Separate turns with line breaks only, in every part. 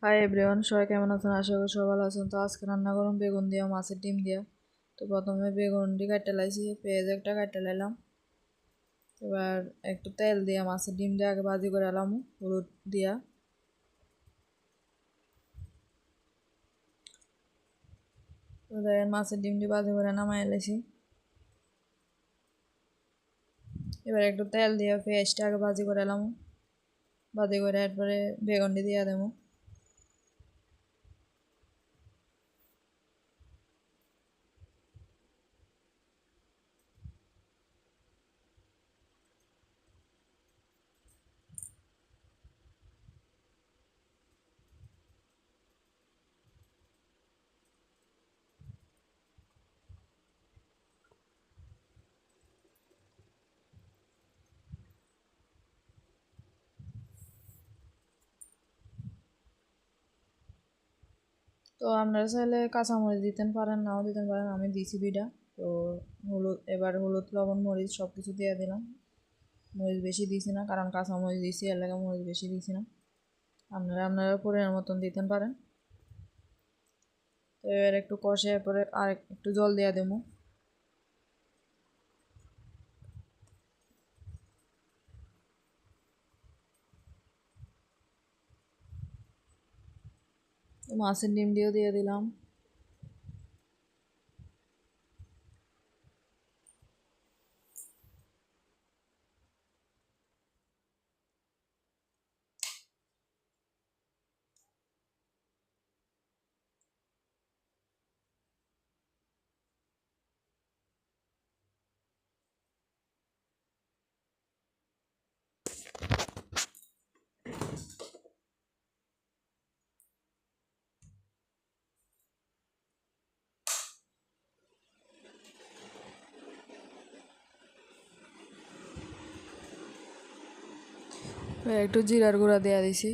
Hi everyone, সবাই কেমন আছেন? আশা করি সবাই ভালো আছেন। তো আজকে রান্না করুন বেগুন দিয়া, মাছের ডিম দিয়া। তো প্রথমে বেগুনটি কাটতে লাইছি, পেঁয়াজ একটা কাটতে লাইলাম। এবার একটু তেল দিয়া মাছের ডিম দিয়ে আগে ভাজি করে এলাম, হলুদ দিয়া। তো দেখেন মাছের ডিমটি ভাজি করে নামাই লাইছি। এবার একটু তেল দিয়ে পেঁয়াজটা আগে ভাজি করে এলাম, ভাজি করে এরপরে বেগুনটি দিয়া দেবো। তো আপনারা চাইলে কাঁচামরিচ দিতেন পারেন, নাও দিতে পারেন, আমি দিয়েছি দুইটা। তো এবার হলুদ লবণ মরিচ সব কিছু দিয়ে দিলাম। মরিচ বেশি দিয়েছি না, কারণ কাঁচামরিচ দিয়েছি, এর লাগে মরিচ বেশি দিয়েছি না। আপনারা পরিমাণ মতন দিতে পারেন। তো এবার একটু কষে এরপরে আর একটু জল দিয়ে দেবো। মাছের ডিম দিয়েও দিয়ে দিলাম। একটু জিরার গুঁড়া দেওয়া দিছি।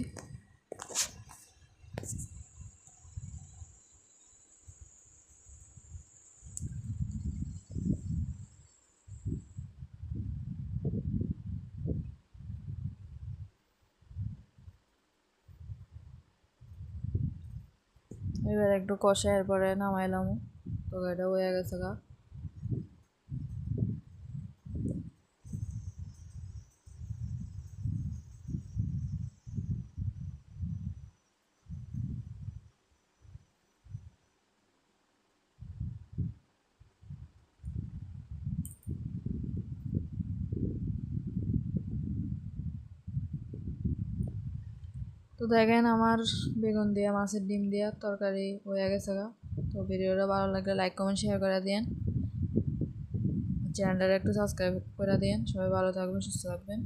এবার একটু কষে এরপরে নামাইলাম। তো এটা হয়ে গেছে গা। তো দেখেন আমার বেগুন দিয়া মাছের ডিম দিয়া তরকারি হয়ে গেছে গা। তো ভিডিওটা ভালো লাগলে লাইক কমেন্ট শেয়ার করে দিন, চ্যানেলটা একটু সাবস্ক্রাইব করে দিন। সবাই ভালো থাকবেন, সুস্থ থাকবেন।